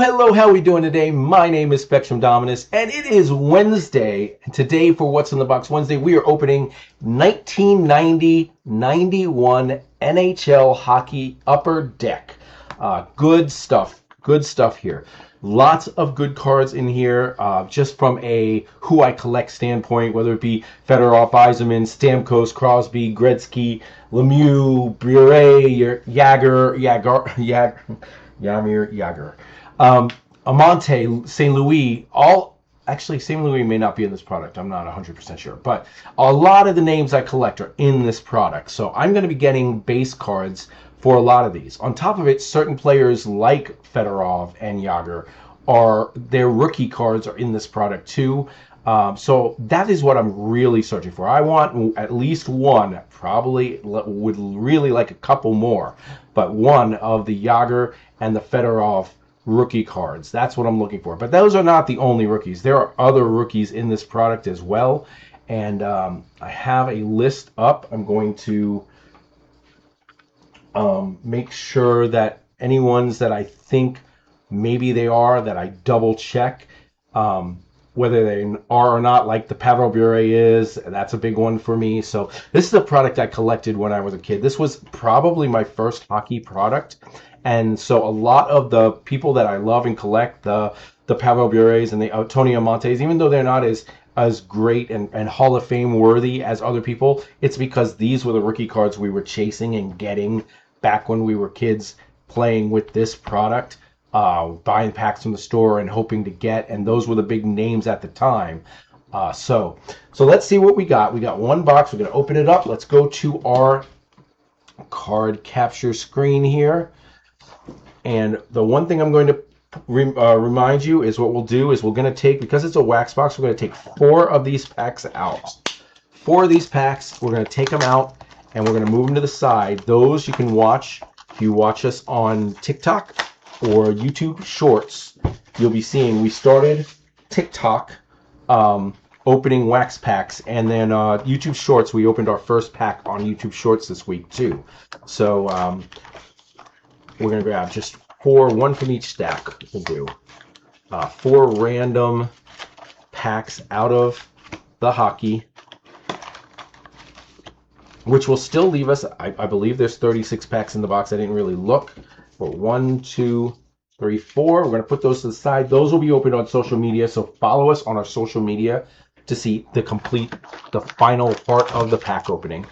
Hello, how are we doing today? My name is Spectrum Dominus, and it is Wednesday. And today for What's in the Box Wednesday, we are opening 1990-91 NHL Hockey Upper Deck. Good stuff here. Lots of good cards in here, just from a who I collect standpoint, whether it be Fedorov, Yzerman, Stamkos, Crosby, Gretzky, Lemieux, Bure, Yamir Yager. Amante, St. Louis, actually, St. Louis may not be in this product. I'm not 100% sure. But a lot of the names I collect are in this product. So I'm going to be getting base cards for a lot of these. On top of it, certain players like Fedorov and Yager, their rookie cards are in this product too. So that is what I'm really searching for. I want at least one, probably would really like a couple more, but one of the Yager and the Fedorov rookie cards. That's what I'm looking for. But those are not the only rookies. There are other rookies in this product as well. And I have a list up. I'm going to make sure that any ones that I think maybe they are, that I double check whether they are or not, like the Pavel Bure is. That's a big one for me. So this is a product I collected when I was a kid. This was probably my first hockey product. And so a lot of the people that I love and collect, the Pavel Bures and the Tony Amontes, even though they're not as great and Hall of Fame worthy as other people, it's because these were the rookie cards we were chasing and getting back when we were kids playing with this product, buying packs from the store and hoping to get, and those were the big names at the time. So let's see what we got. We got one box. We're going to open it up. Let's go to our card capture screen here. And the one thing I'm going to remind you is what we'll do is we're going to take, because it's a wax box, we're going to take 4 of these packs out. 4 of these packs, we're going to take them out and we're going to move them to the side. Those you can watch if you watch us on TikTok or YouTube Shorts. You'll be seeing we started TikTok opening wax packs, and then YouTube Shorts, we opened our first pack on YouTube Shorts this week too. So we're going to grab just 4, one from each stack. We'll do 4 random packs out of the hockey, which will still leave us, I believe there's 36 packs in the box. I didn't really look. But 1, 2, 3, 4. We're going to put those to the side. Those will be opened on social media, so follow us on our social media to see the final part of the pack opening.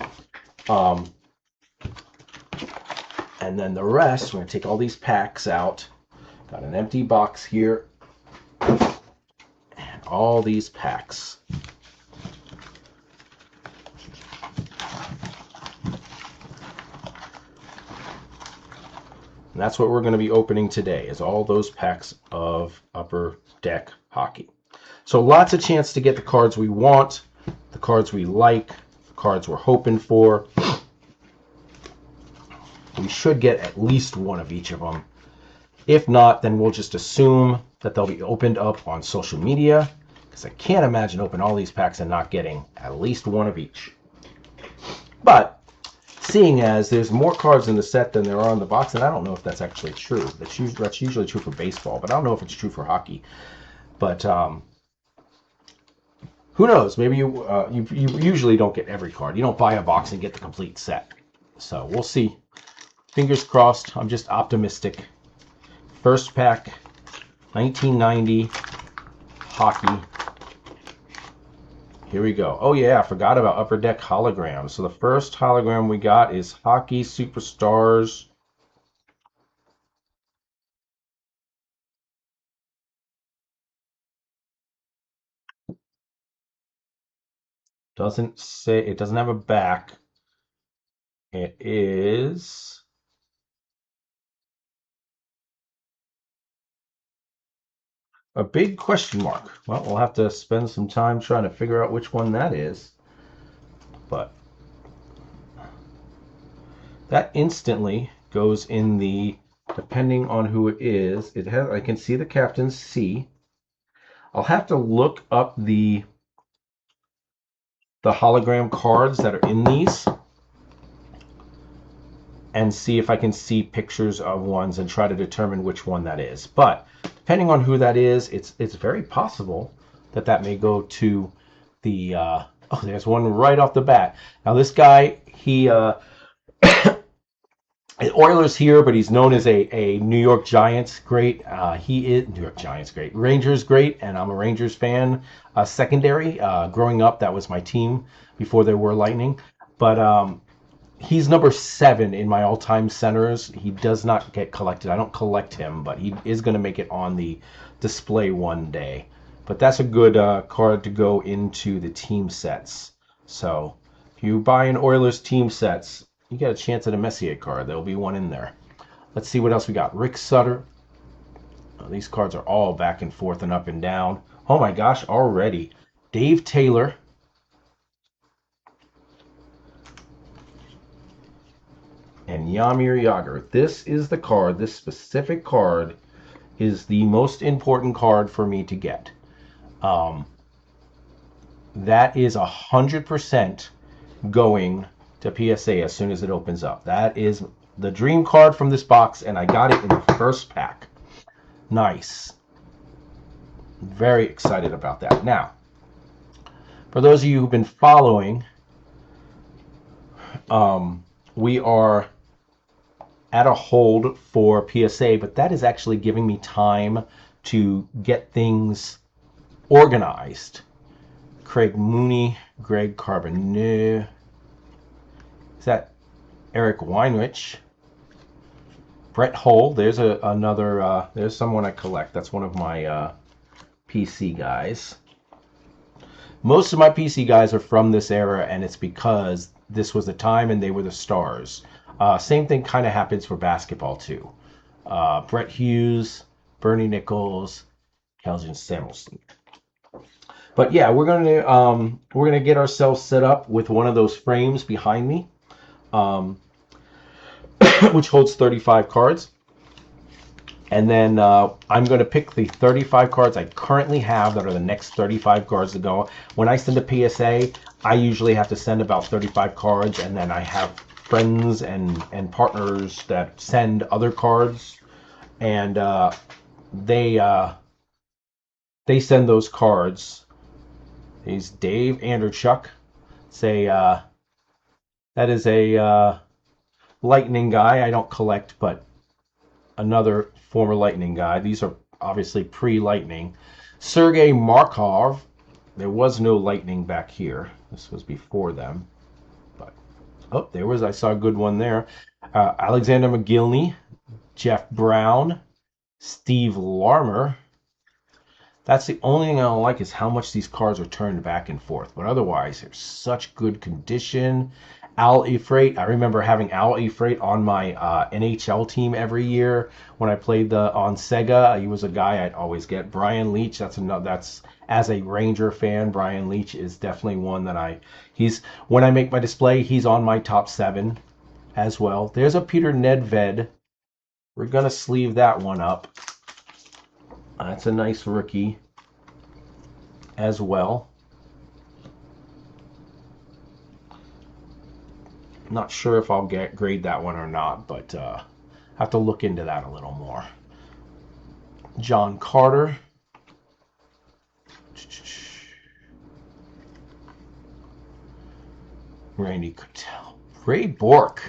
And then the rest, we're going to take all these packs out. Got an empty box here. And all these packs. And that's what we're going to be opening today, is all those packs of Upper Deck Hockey. So lots of chance to get the cards we want, the cards we like, the cards we're hoping for. We should get at least one of each of them. If not, then we'll just assume that they'll be opened up on social media, because I can't imagine opening all these packs and not getting at least one of each. But seeing as there's more cards in the set than there are in the box, and I don't know if that's actually true. That's usually true for baseball, but I don't know if it's true for hockey. But who knows? Maybe you usually don't get every card. You don't buy a box and get the complete set. So we'll see. Fingers crossed. I'm just optimistic. First pack, 1990 hockey. Here we go. Oh yeah, I forgot about Upper Deck holograms. So the first hologram we got is Hockey Superstars. Doesn't say, it doesn't have a back. It is a big question mark. Well, we'll have to spend some time trying to figure out which one that is. But that instantly goes in the, depending on who it is, it has, I can see the captain's C. I'll have to look up the hologram cards that are in these and see if I can see pictures of ones and try to determine which one that is. But depending on who that is, it's very possible that that may go to the oh, there's one right off the bat. Now this guy, he Oilers here, but he's known as a New York Giants great. He is New York Giants great, Rangers great, and I'm a Rangers fan. Secondary, growing up, that was my team before there were Lightning. But he's number 7 in my all-time centers. He does not get collected. I don't collect him, but he is going to make it on the display one day. But that's a good card to go into the team sets. So if you buy an Oilers team sets, you got a chance at a Messier card. There'll be one in there. Let's see what else we got. Rick Sutter. Oh, these cards are all back and forth and up and down. Oh my gosh, already. Dave Taylor. And Jaromir Jagr. This is the card. This specific card is the most important card for me to get. That is 100% going to PSA as soon as it opens up. That is the dream card from this box, and I got it in the first pack. Nice. Very excited about that. Now, for those of you who've been following, we are at a hold for PSA, but that is actually giving me time to get things organized. Craig Mooney, Greg Carbonneau. Is that Eric Weinrich? Brett Hull. There's another. There's someone I collect. That's one of my PC guys. Most of my PC guys are from this era, and it's because this was the time and they were the stars. Same thing kind of happens for basketball too. Brett Hughes, Bernie Nichols, Kelvin Samuelson. But yeah, we're gonna get ourselves set up with one of those frames behind me, which holds 35 cards. And then I'm going to pick the 35 cards I currently have that are the next 35 cards to go. When I send a PSA, I usually have to send about 35 cards, and then I have friends and partners that send other cards, and they send those cards. He's Dave Anderchuk. Say that is a Lightning guy. I don't collect, but another former Lightning guy. These are obviously pre-Lightning. Sergei Markov. There was no Lightning back here. This was before them. But oh, there was. I saw a good one there. Alexander McGillney, Jeff Brown, Steve Larmer. That's the only thing I don't like is how much these cards are turned back and forth. But otherwise, they're such good condition. Al Efrate. I remember having Al Efrate on my NHL team every year when I played on Sega. He was a guy I'd always get. Brian Leach. That's as a Ranger fan. Brian Leach is definitely one that when I make my display, he's on my top 7 as well. There's a Peter Nedved. We're gonna sleeve that one up. That's a nice rookie as well. Not sure if I'll grade that one or not, but have to look into that a little more. John Carter. Randy Cotell. Ray Bork.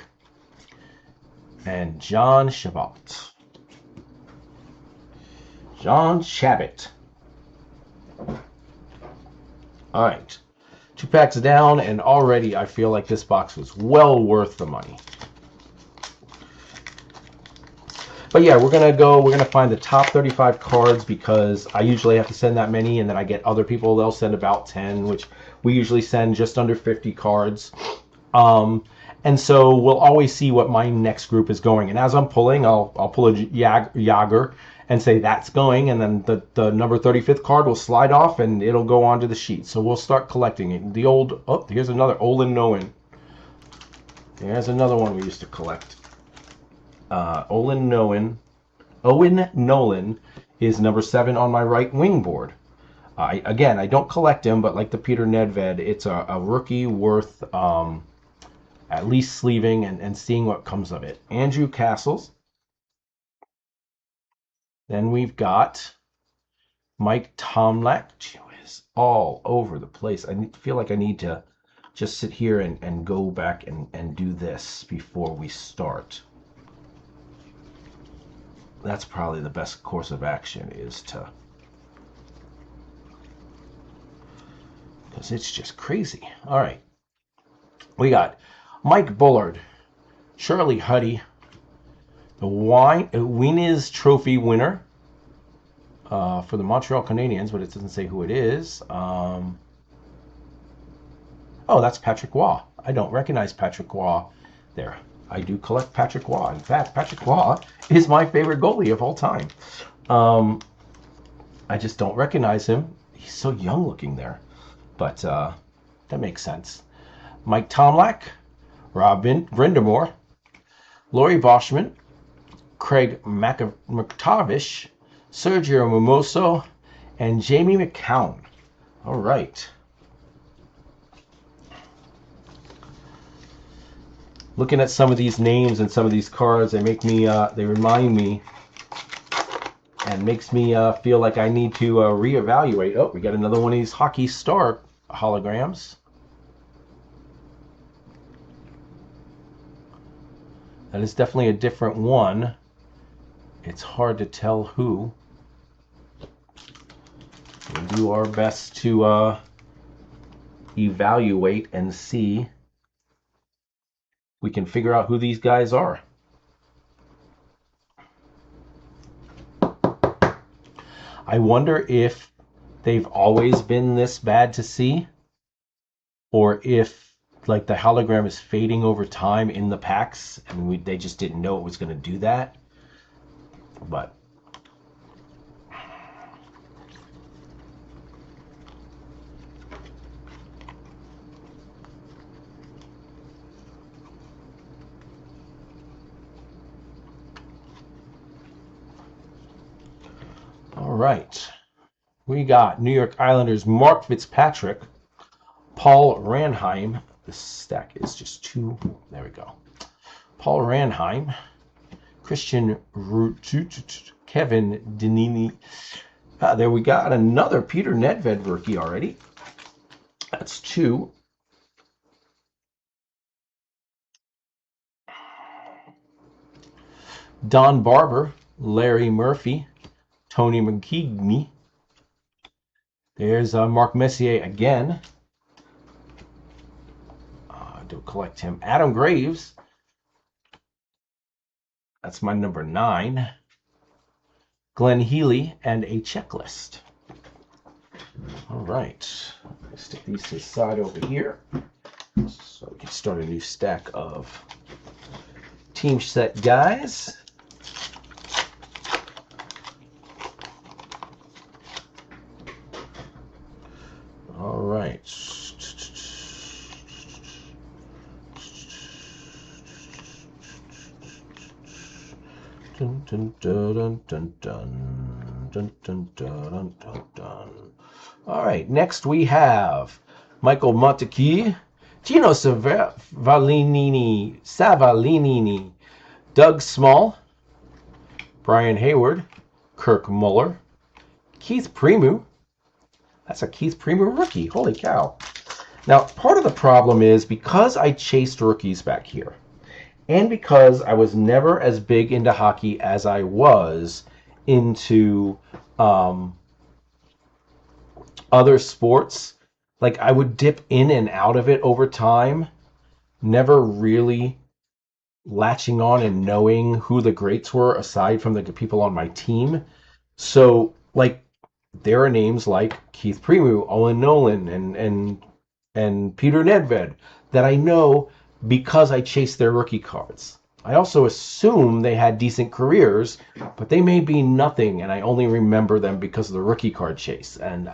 And John Chabot. John Chabot. All right. 2 packs down, and already I feel like this box was well worth the money. But yeah, we're gonna find the top 35 cards because I usually have to send that many, and then I get other people, they'll send about 10, which we usually send just under 50 cards. And so we'll always see what my next group is going. And as I'm pulling, I'll pull a Jagr and say that's going, and then the number 35th card will slide off and it'll go onto the sheet. So we'll start collecting it. Here's another Olin Nolan. There's another one we used to collect. Owen Nolan is number 7 on my right wing board. Again, I don't collect him, but like the Peter Nedved, it's a rookie worth at least sleeving and seeing what comes of it. Andrew Castles. Then we've got Mike Tomlak. Gee whiz, all over the place. Feel like I need to just sit here and go back and do this before we start. That's probably the best course of action, is to, because it's just crazy. All right. We got Mike Bullard, Shirley Huddy, the Winners Trophy winner for the Montreal Canadiens, but it doesn't say who it is. Oh, that's Patrick Waugh. I don't recognize Patrick Waugh there. I do collect Patrick Waugh. In fact, Patrick Waugh is my favorite goalie of all time. I just don't recognize him. He's so young looking there. But that makes sense. Mike Tomlak, Robin Brindamore, Laurie Boschman, Craig McTavish, Sergio Mimoso, and Jamie McCown. All right. Looking at some of these names and some of these cards, they make me, they remind me, and makes me feel like I need to reevaluate. Oh, we got another one of these Hockey Star holograms. That is definitely a different one. It's hard to tell who. We'll do our best to evaluate and see. We can figure out who these guys are. I wonder if they've always been this bad to see, or if like the hologram is fading over time in the packs and they just didn't know it was going to do that. But all right, we got New York Islanders Mark Fitzpatrick, Paul Ranheim. This stack is just too. There we go. Paul Ranheim, Christian Kevin Dinini. There we got another Peter Nedved rookie already. That's two. Don Barber, Larry Murphy, Tony McKeagney. There's Mark Messier again. To collect him. Adam Graves. That's my number 9. Glenn Healy and a checklist. All right. Stick these to the side over here so we can start a new stack of team set guys. All right. Dun, dun, dun, dun, dun, dun, dun, dun, dun, dun. All right, next we have Michael Monteque, Gino Savalinini, Doug Small, Brian Hayward, Kirk Muller, Keith Primeau. That's a Keith Primeau rookie. Holy cow. Now, part of the problem is because I chased rookies back here, and because I was never as big into hockey as I was into other sports, like I would dip in and out of it over time, never really latching on and knowing who the greats were aside from the people on my team. So, like, there are names like Keith Primeau, Owen Nolan, and Peter Nedved that I know because I chased their rookie cards. I also assume they had decent careers, but they may be nothing, and I only remember them because of the rookie card chase. And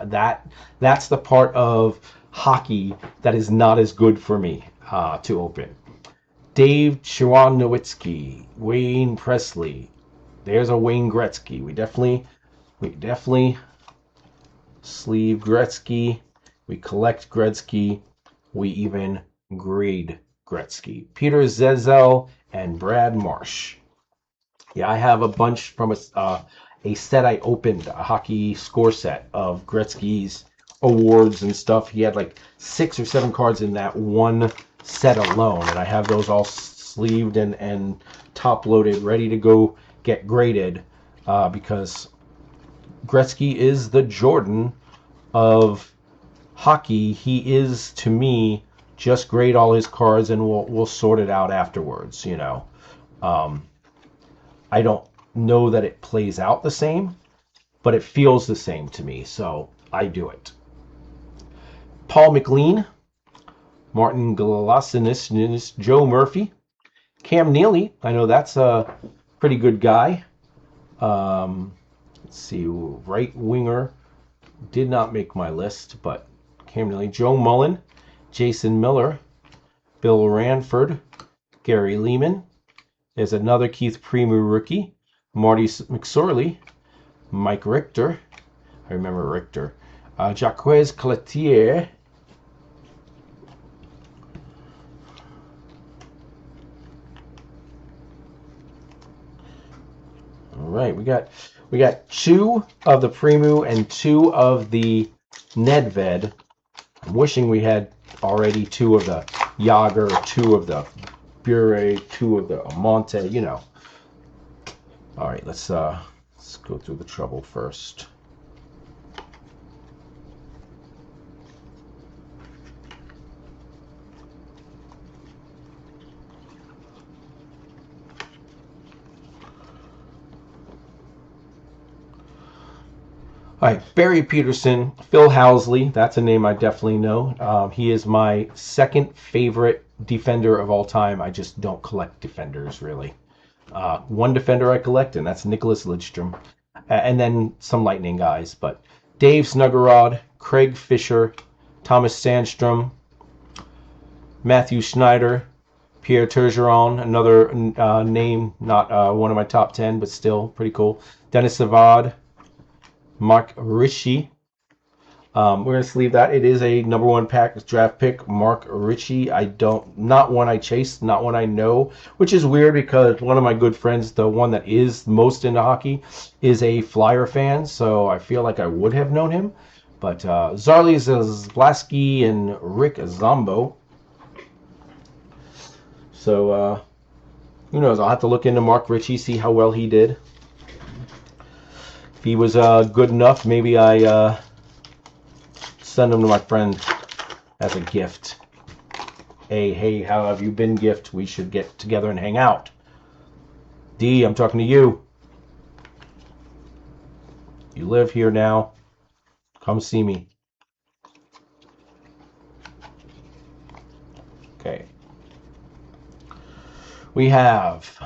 that's the part of hockey that is not as good for me to open. Dave Chwanowitsky, Wayne Presley. There's a Wayne Gretzky. We definitely sleeve Gretzky. We collect Gretzky. We even grade Gretzky, Peter Zezel, and Brad Marsh. Yeah, I have a bunch from a set I opened, a hockey score set of Gretzky's awards and stuff. He had like 6 or 7 cards in that one set alone, and I have those all sleeved and top loaded, ready to go get graded, because Gretzky is the Jordan of hockey. He is, to me, just grade all his cards and we'll sort it out afterwards. I don't know that it plays out the same, but it feels the same to me, so I do it. Paul McLean, Martin Glassinis, Joe Murphy, Cam Neely. I know that's a pretty good guy. Let's see, right winger did not make my list, but Cam Neely, Joe Mullen, Jason Miller, Bill Ranford, Gary Lehman. There's another Keith Primeau rookie, Marty McSorley, Mike Richter. I remember Richter. Jacques Cloutier. All right, we got 2 of the Primeau and 2 of the Nedved. I'm wishing we had already 2 of the Yager, 2 of the Bure, 2 of the Monte, All right, let's go through the trouble first. All right, Barry Peterson, Phil Housley. That's a name I definitely know. He is my second favorite defender of all time. I just don't collect defenders, really. One defender I collect, and that's Nicholas Lidstrom. And then some Lightning guys. But Dave Snuggerud, Craig Fisher, Thomas Sandstrom, Matthew Schneider, Pierre Turgeon, another name, not one of my top 10, but still pretty cool. Dennis Savard, Mark Ritchie. We're going to sleeve that. It is a number 1 draft pick, Mark Ritchie. Not one I chased, not one I know, which is weird because one of my good friends, the one that is most into hockey, is a Flyer fan, so I feel like I would have known him. But Zarli Zblaski and Rick Zombo. So who knows? I'll have to look into Mark Ritchie, see how well he did. If he was good enough, maybe I send him to my friend as a gift. Hey, how have you been, gift? We should get together and hang out. D, I'm talking to you. You live here now. Come see me. Okay. We have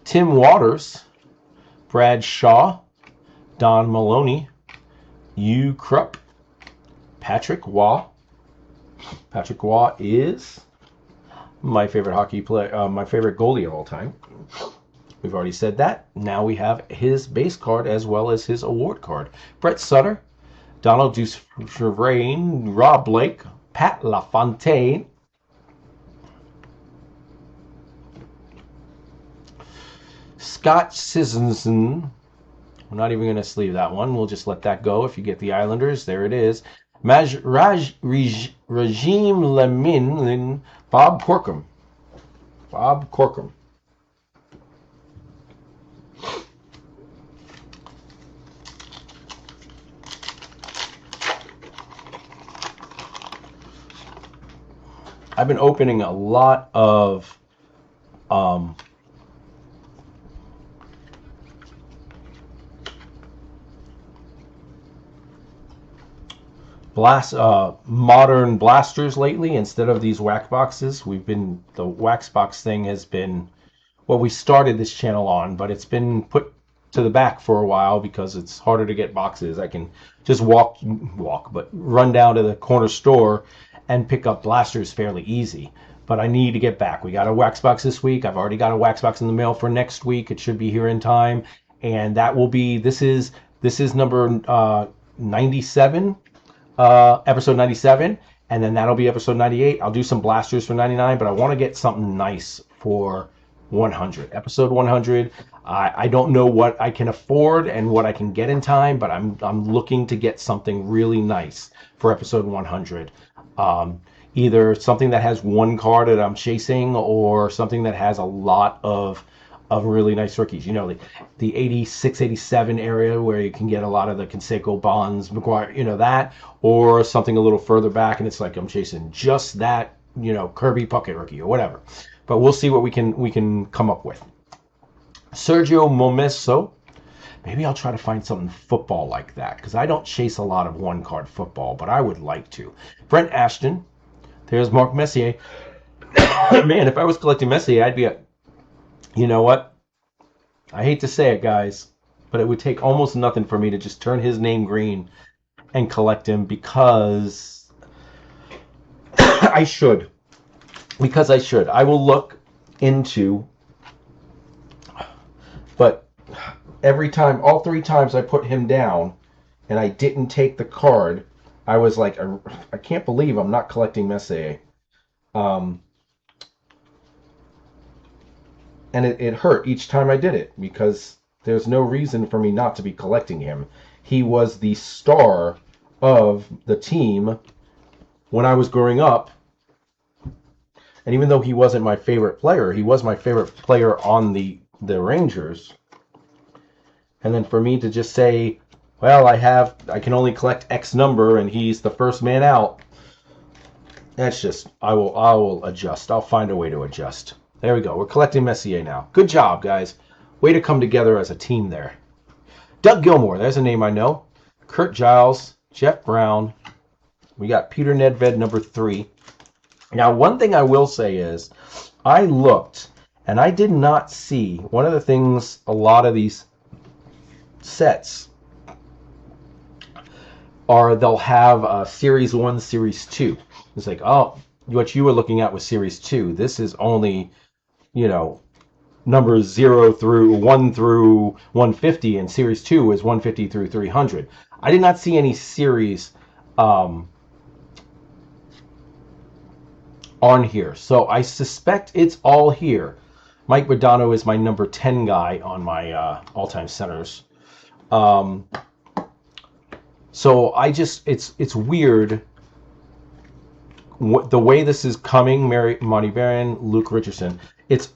Tim Waters, Brad Shaw, Don Maloney, Hugh Krupp, Patrick Waugh. Patrick Waugh is my favorite hockey player, my favorite goalie of all time. We've already said that. Now we have his base card as well as his award card. Brett Sutter, Donald Duverain, Rob Blake, Pat LaFontaine, Scott Sisson. We're not even going to sleeve that one. We'll just let that go. If you get the Islanders, there it is. Regime Lemin, Bob Corkum. Bob Corkum. I've been opening a lot of modern blasters lately instead of these wax boxes. The wax box thing has been what we started this channel on, but it's been put to the back for a while because it's harder to get boxes. I can just but run down to the corner store and pick up blasters fairly easy. But I need to get back. We got a wax box this week. I've already got a wax box in the mail for next week. It should be here in time, and that will be this is number 97. Episode 97, And then that'll be episode 98. I'll do some blasters for 99, but I want to get something nice for 100. Episode 100. I don't know what I can afford and what I can get in time, but I'm looking to get something really nice for episode 100. Either something that has one card that I'm chasing, or something that has a lot of really nice rookies. You know, the 86, 87 area where you can get a lot of the Canseco, Bonds, McGuire, you know, that, or something a little further back and it's like I'm chasing just that, you know, Kirby Puckett rookie or whatever. But we'll see what we can come up with. Sergio Momesso. Maybe I'll try to find something football like that, because I don't chase a lot of one-card football, but I would like to. Brent Ashton. There's Mark Messier. Man, if I was collecting Messier, I'd be a... You know what? I hate to say it, guys, but it would take almost nothing for me to just turn his name green and collect him, because I should. Because I should. I will look into... But every time, all 3 times I put him down and I didn't take the card, I was like, I can't believe I'm not collecting Messier. And it hurt each time I did it, because there's no reason for me not to be collecting him. He was the star of the team when I was growing up. And even though he wasn't my favorite player, he was my favorite player on the Rangers. And then for me to just say, well, I can only collect X number and he's the first man out. That's just, I will adjust. I'll find a way to adjust. There we go. We're collecting Messier now. Good job, guys. Way to come together as a team there. Doug Gilmour. There's a name I know. Kurt Giles. Jeff Brown. We got Peter Nedved, number 3. Now, one thing I will say is, I looked, and I did not see, one of the things a lot of these sets are, they'll have Series 1, Series 2. It's like, oh, what you were looking at was Series 2. This is only... you know, numbers 0 through 1 through 150, and Series 2 is 150 through 300. I did not see any series on here, so I suspect it's all here. Mike Modano is my number 10 guy on my all-time centers. So I just, it's weird the way this is coming. Monty Barron, Luke Richardson. It's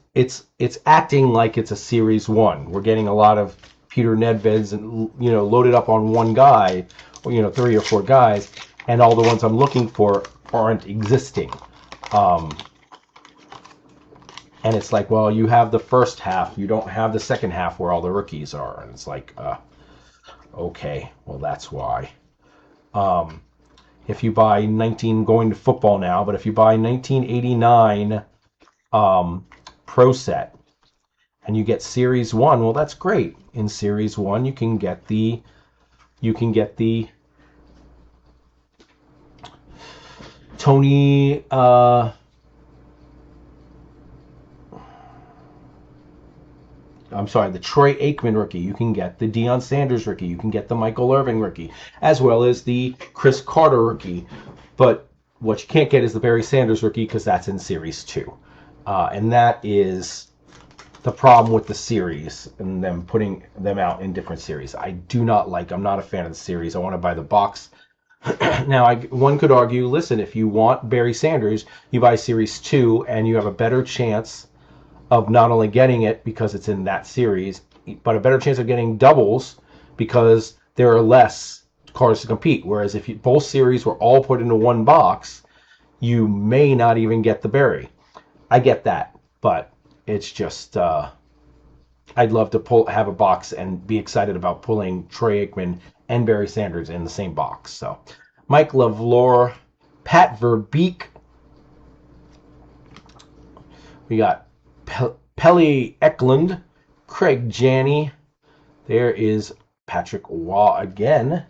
acting like it's a Series 1. We're getting a lot of Peter Nedveds, and you know, loaded up on one guy, or, you know, 3 or 4 guys, and all the ones I'm looking for aren't existing. And it's like, well, you have the first half, you don't have the second half where all the rookies are, and it's like, okay, well, that's why. If you buy 19, going to football now, but if you buy 1989 Pro set and you get Series 1, well, that's great. In Series 1, you can get the Tony I'm sorry, the Troy Aikman rookie. You can get the Deion Sanders rookie. You can get the Michael Irvin rookie, as well as the Chris Carter rookie. But what you can't get is the Barry Sanders rookie, because that's in Series 2. And that is the problem with the series and them putting them out in different series. I'm not a fan of the series. I want to buy the box. Now, one could argue, listen, if you want Barry Sanders, you buy Series 2 and you have a better chance of not only getting it because it's in that series, but a better chance of getting doubles because there are less cards to compete. Whereas if both series were all put into one box, you may not even get the Barry. I get that, but it's just I'd love to have a box and be excited about pulling Troy Aikman and Barry Sanders in the same box. So, Mike Lavlore, Pat Verbeek. We got Pelly Eklund, Craig Janney. There is Patrick Waugh again.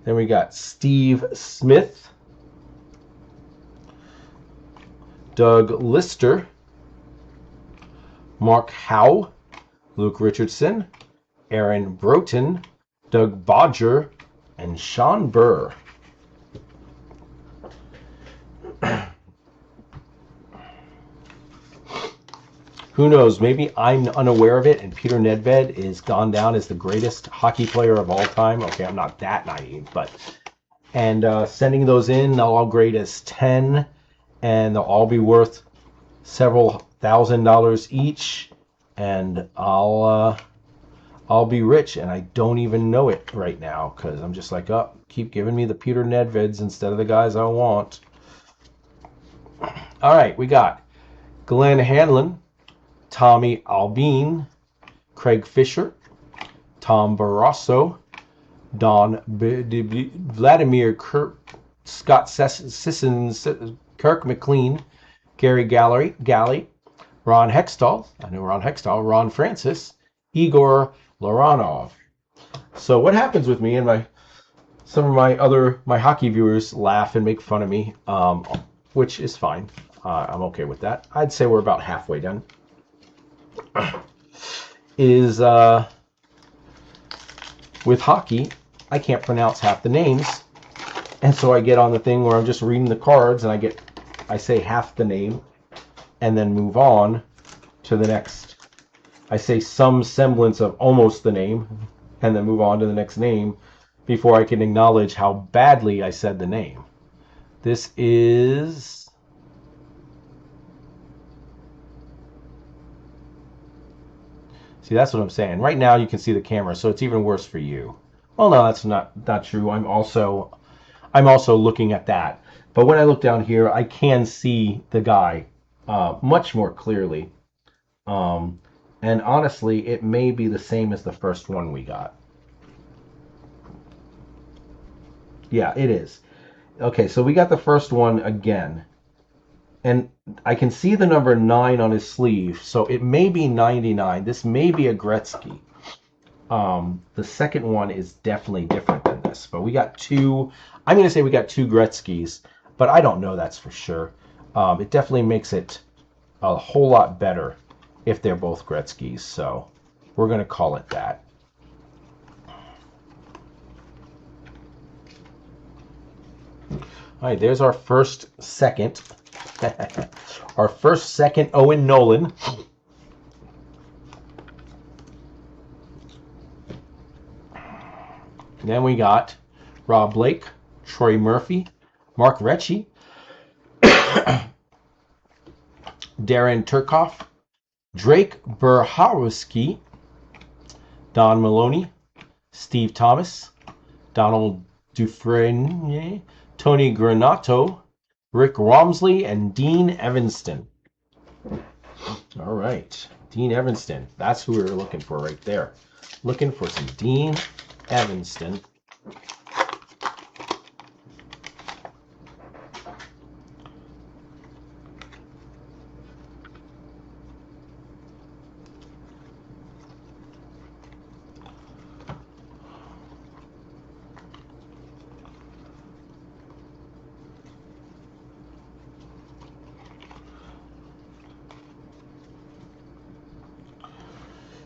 Then we got Steve Smith, Doug Lister, Mark Howe, Luke Richardson, Aaron Broughton, Doug Bodger, and Sean Burr. Who knows? Maybe I'm unaware of it, and Peter Nedved is gone down as the greatest hockey player of all time. Okay, I'm not that naive, but sending those in, they'll all grade as 10, and they'll all be worth several $1,000s each, and I'll be rich, and I don't even know it right now because I'm just like, oh, keep giving me the Peter Nedveds instead of the guys I want. All right, we got Glenn Hanlon, Tommy Albine, Craig Fisher, Tom Barrasso, Don Vladimir Kirk, Scott Sissons, Kirk McLean, Gary Galley, Ron Hextall, I know Ron Hextall, Ron Francis, Igor Loranov. So what happens with me, and some of my hockey viewers laugh and make fun of me, which is fine. I'm okay with that. I'd say we're about halfway done. Is with hockey, I can't pronounce half the names, and so I get on the thing where I'm just reading the cards, and I say half the name, and then move on to the next. I say some semblance of almost the name, and then move on to the next name before I can acknowledge how badly I said the name. This is... See, that's what I'm saying. Right now you can see the camera, so it's even worse for you. Well, no, that's not true. I'm also looking at that. But when I look down here, I can see the guy much more clearly. And honestly, it may be the same as the first one we got. Yeah, it is. Okay, so we got the first one again. And I can see the number 9 on his sleeve, so it may be 99. This may be a Gretzky. The second one is definitely different than this. But we got two, I'm going to say we got 2 Gretzkys, but I don't know that's for sure. It definitely makes it a whole lot better if they're both Gretzkys, so we're going to call it that. All right, there's our first second. Our first second Owen Nolan. Then we got Rob Blake, Troy Murphy, Mark Recchi, Darren Turcoff, Drake Burhowski, Don Maloney, Steve Thomas, Donald Dufresne, Tony Granato, Rick Romsley, and Dean Evanston. All right, Dean Evanston. That's who we were looking for right there. Looking for some Dean Evanston.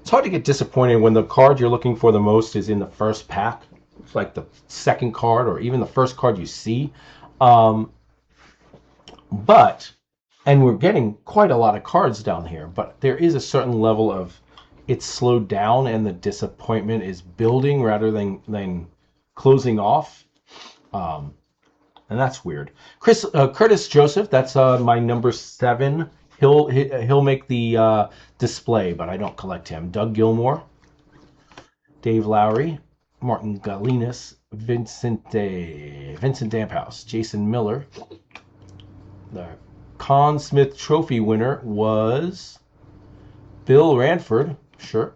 It's hard to get disappointed when the card you're looking for the most is in the first pack. It's like the second card or even the first card you see. And we're getting quite a lot of cards down here, but there is a certain level of it's slowed down and the disappointment is building rather than closing off. And that's weird. Curtis Joseph, that's my number 7. He'll make the display, but I don't collect him. Doug Gilmour, Dave Lowry, Martin Galinas, Vincent Damphouse, Jason Miller. The Conn Smythe Trophy winner was Bill Ranford, sure.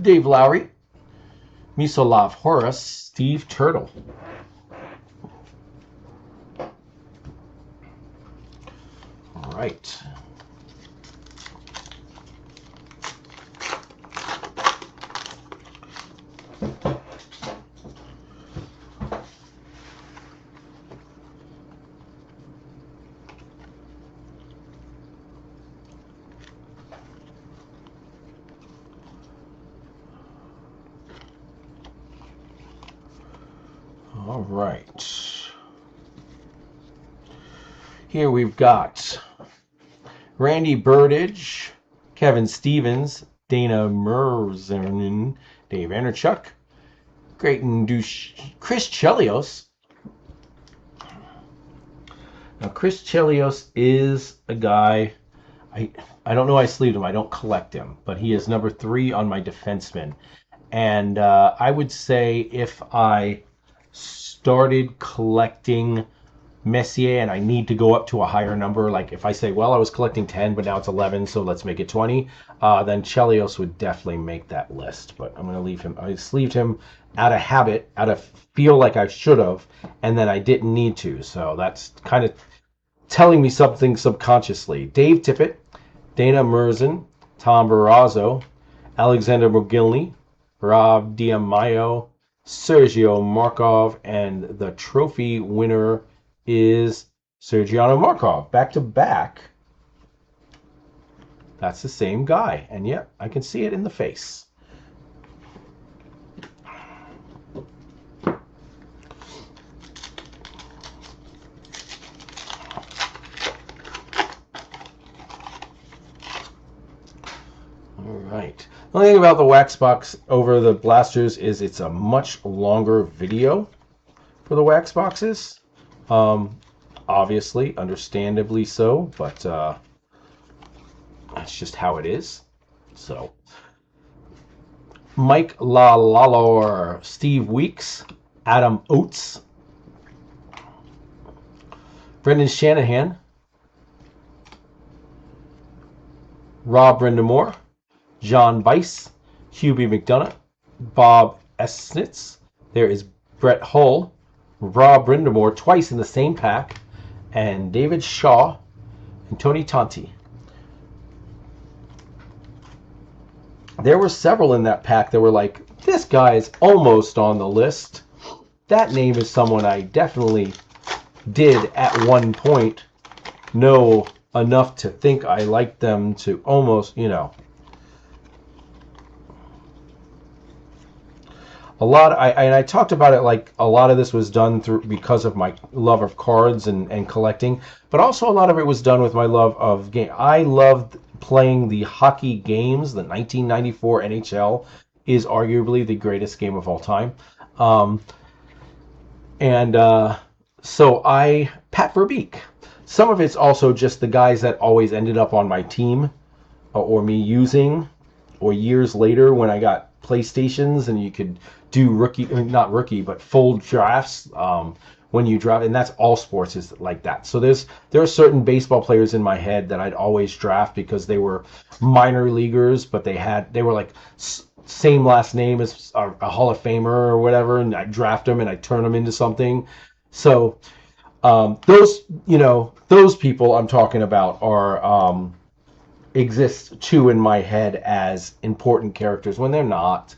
Dave Lowry, Misolav Horace, Steve Turtle. All right. All right. Here we've got Randy Burdage, Kevin Stevens, Dana Merzen, Dave Anderchuk, Creighton Douche, Chris Chelios. Now, Chris Chelios is a guy, I don't know why I sleeved him. I don't collect him, but he is number 3 on my defenseman. And I would say if I started collecting Messier and I need to go up to a higher number, like if I say, well, I was collecting 10, but now it's 11, so let's make it 20, then Chelios would definitely make that list. But I'm going to leave him. I sleeved him out of habit, out of feel like I should have, and then I didn't need to. So that's kind of telling me something subconsciously. Dave Tippett, Dana Merzen, Tom Barrazzo, Alexander McGillney, Rob Diamayo, Sergio Markov, and the trophy winner is Sergiano Markov. Back to back. That's the same guy. And yet, I can see it in the face. Right. The only thing about the wax box over the blasters is it's a much longer video for the wax boxes. Obviously, understandably so, but that's just how it is. So, Mike LaLalor, Steve Weeks, Adam Oates, Brendan Shanahan, Rob Brendamore, John Bice, Hubie McDonough, Bob Esnitz. There is Brett Hull, Rob Brendamore twice in the same pack, and David Shaw and Tony Tonti. There were several in that pack that were like, this guy is almost on the list. That name is someone I definitely did at one point know enough to think I liked them to almost, you know. I talked about it, like a lot of this was done through because of my love of cards and collecting, but also a lot of it was done with my love of game. I loved playing the hockey games. The 1994 NHL is arguably the greatest game of all time. So Pat Verbeek. Some of it's also just the guys that always ended up on my team or me using, or years later when I got PlayStations and you could do not rookie, but full drafts when you draft, and that's all sports is like that. So there are certain baseball players in my head that I'd always draft because they were minor leaguers, but they were like same last name as a Hall of Famer or whatever, and I draft them and I turn them into something. So those people I'm talking about are exist too in my head as important characters when they're not.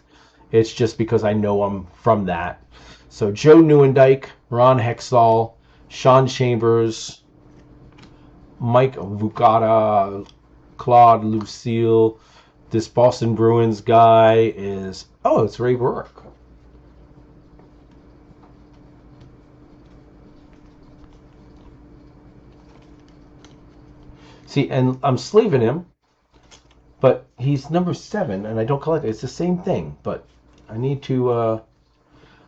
It's just because I know them from that. So Joe Neuendijk, Ron Hextall, Sean Chambers, Mike Vucata, Claude Lucille. This Boston Bruins guy is, it's Ray Burke. See, and I'm sleeving him, but he's number 7, and I don't collect it. It's the same thing, but I need to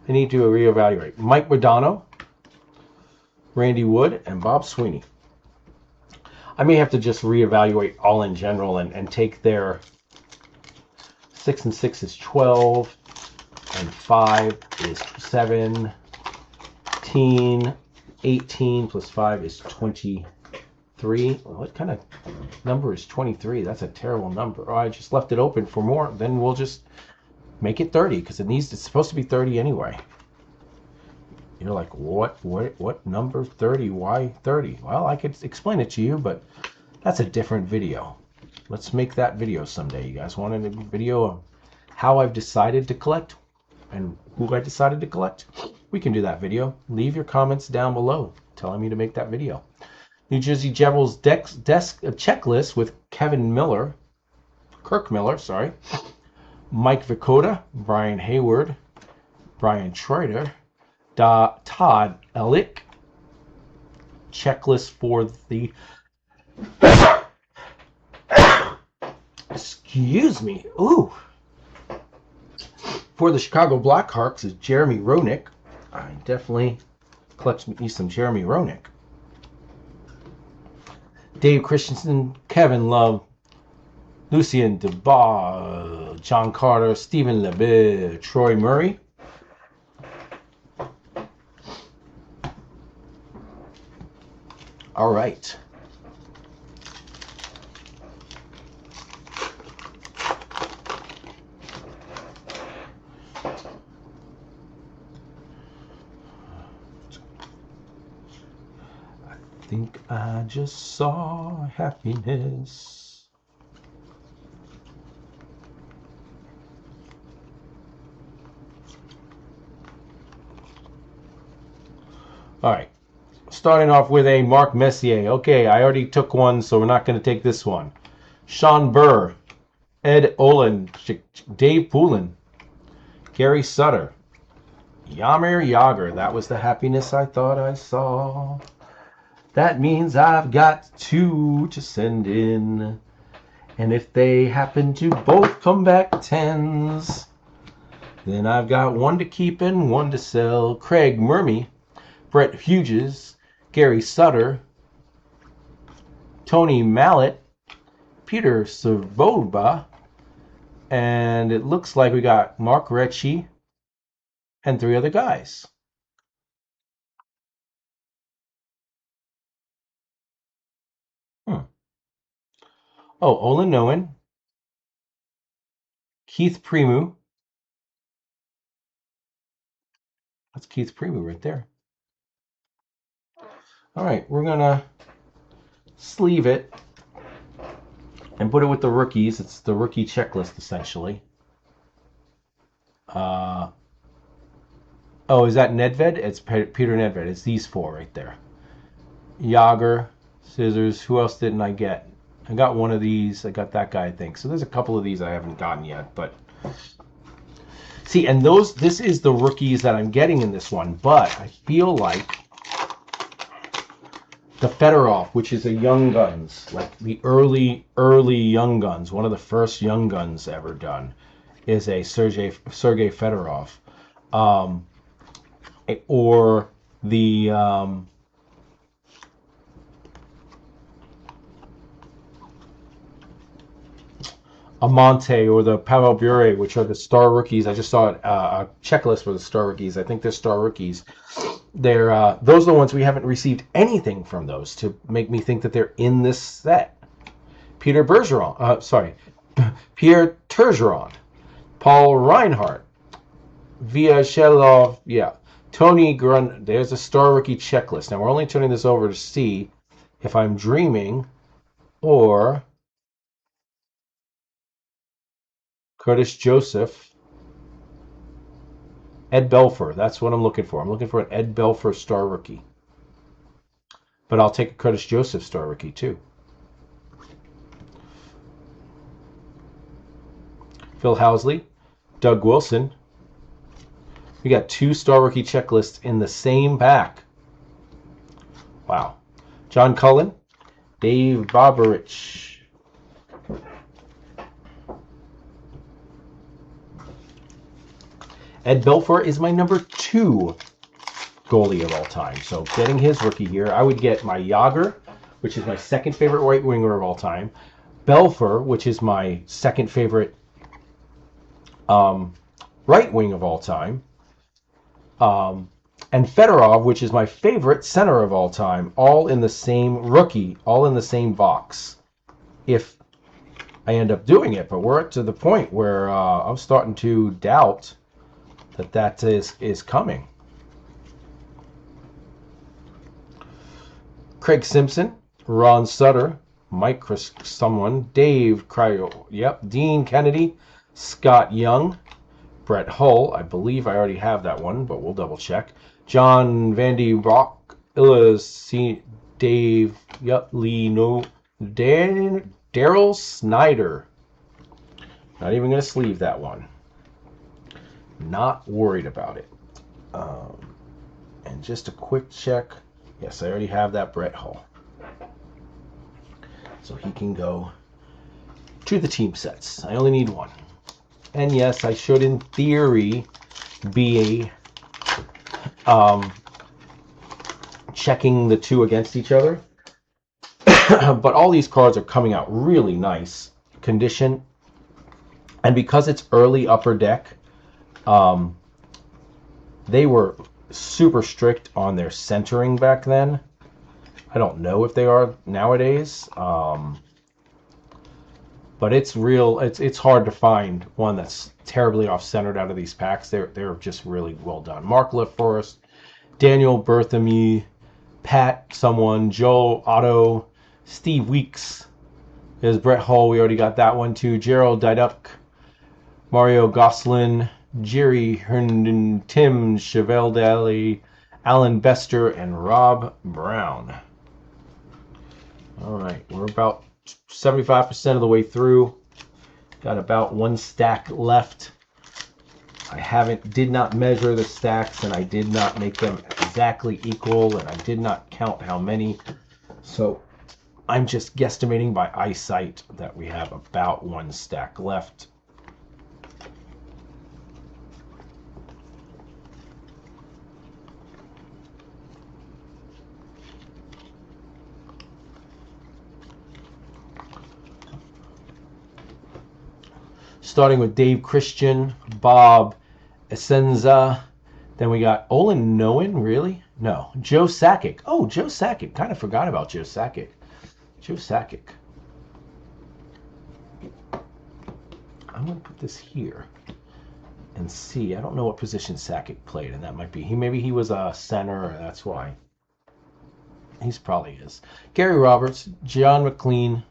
reevaluate. Mike Modano, Randy Wood, and Bob Sweeney. I may have to just reevaluate all in general and take their 6 and 6 is 12, and 5 is 17, 18 plus 5 is 23. What kind of number is 23? That's a terrible number. Oh, I just left it open for more. Then we'll just make it 30 because it's supposed to be 30 anyway. You're like, what number 30? Why 30? Well, I could explain it to you, but that's a different video. Let's make that video someday. You guys wanted a video of how I've decided to collect and who I decided to collect? We can do that video. Leave your comments down below telling me to make that video. New Jersey Devils desk checklist with Kirk Miller, Mike Vikota, Brian Hayward, Brian Troiter, Todd Ellick. Checklist for the excuse me. Ooh. For the Chicago Blackhawks is Jeremy Roenick. I definitely collect me some Jeremy Roenick. Dave Christensen, Kevin Love, Lucien Dubois, John Carter, Stephen LeBeau, Troy Murray. All right. I think I just saw happiness. All right. Starting off with a Mark Messier. Okay, I already took one, so we're not going to take this one. Sean Burr, Ed Olin, Dave Poulin, Gary Sutter, Jaromir Jagr. That was the happiness I thought I saw. That means I've got 2 to send in. And if they happen to both come back 10s, then I've got 1 to keep and 1 to sell. Craig Murmy, Brett Hughes, Gary Sutter, Tony Mallett, Peter Svoboda, and it looks like we got Mark Recchi and 3 other guys. Oh, Olin Noen, Keith Primu. That's Keith Primu right there. All right, we're going to sleeve it and put it with the rookies. It's the rookie checklist, essentially. Oh, is that Nedved? It's Peter Nedved. It's these 4 right there. Jagr, Scissors. Who else didn't I get? I got one of these. I got that guy, I think. So there's a couple of these I haven't gotten yet. But see, and this is the rookies that I'm getting in this one. But I feel like the Fedorov, which is a Young Guns, like the early Young Guns, one of the first Young Guns ever done, is a Sergei Fedorov. Or the Amante or the Pavel Bure, which are the star rookies. I just saw a checklist for the star rookies. I think they're star rookies. They're those are the ones we haven't received anything from those to make me think that they're in this set. Pierre Turgeron, Paul Reinhardt, Vyacheslav, Tony Grun. There's a star rookie checklist. Now we're only turning this over to see if I'm dreaming or Curtis Joseph, Ed Belfour. That's what I'm looking for. I'm looking for an Ed Belfour star rookie. But I'll take a Curtis Joseph star rookie too. Phil Housley, Doug Wilson. We got 2 star rookie checklists in the same pack. Wow. John Cullen, Dave Boberich. Ed Belfour is my number 2 goalie of all time. So getting his rookie here, I would get my Jagr, which is my second favorite right winger of all time. Belfour, which is my second favorite right wing of all time. And Fedorov, which is my favorite center of all time, all in the same rookie, all in the same box. If I end up doing it, but we're to the point where I'm starting to doubt that is coming. Craig Simpson, Ron Sutter, Mike someone, Dave Cryo, Dean Kennedy, Scott Young, Brett Hull. I believe I already have that one, but we'll double check. John Vandy Rock, Dave, Daryl Snyder. Not even going to sleeve that one. Not worried about it. And just a quick check. Yes, I already have that Brett Hull. So he can go to the team sets. I only need one. And yes, I should, in theory, be checking the two against each other. But all these cards are coming out really nice condition. And because it's early upper deck, they were super strict on their centering back then. I don't know if they are nowadays. But it's real. It's hard to find one that's terribly off-centered out of these packs. They're just really well done. Mark LaForest, Daniel Berthamy, Pat someone, Joe Otto, Steve Weeks. There's Brett Hull. We already got that one too. Gerald Diduk, Mario Goslin, Jerry Herndon, Tim Chevaldale, Alan Bester, and Rob Brown. All right, we're about 75% of the way through. Got about one stack left. I did not measure the stacks, and I did not make them exactly equal, and I did not count how many. So I'm just guesstimating by eyesight that we have about one stack left. Starting with Dave Christian, Bob Essenza. Then we got Olin Noen, really? No. Joe Sakic. Oh, Joe Sakic. Kind of forgot about Joe Sakic. Joe Sakic. I'm going to put this here and see. I don't know what position Sakic played, and that might be. Maybe he was a center, that's why. He's probably is. Gary Roberts, John McLean,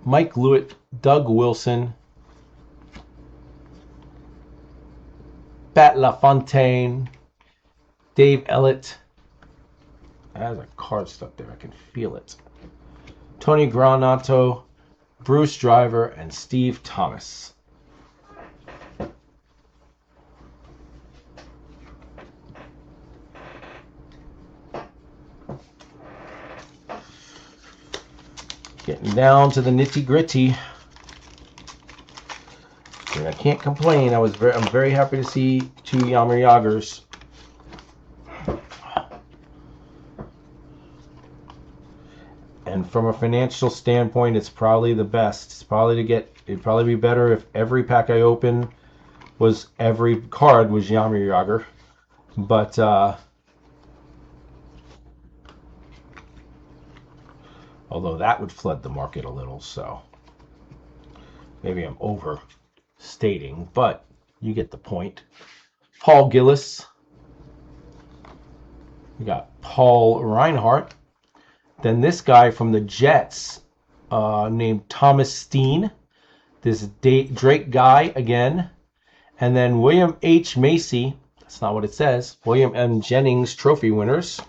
Mike Lewitt, Doug Wilson, Pat LaFontaine, Dave Ellett. There's a card stuck there. I can feel it. Tony Granato, Bruce Driver, and Steve Thomas. Getting down to the nitty gritty. And I can't complain. I'm very happy to see two Jaromir Jagrs. And from a financial standpoint, it's probably the best. It'd probably be better if every pack I open every card was Jaromir Jagr. But although that would flood the market a little, so maybe I'm overstating, but you get the point. Paul Gillis. We got Paul Reinhart. Then this guy from the Jets named Thomas Steen. This Drake guy again. And then William H. Macy. That's not what it says. William M. Jennings trophy winners,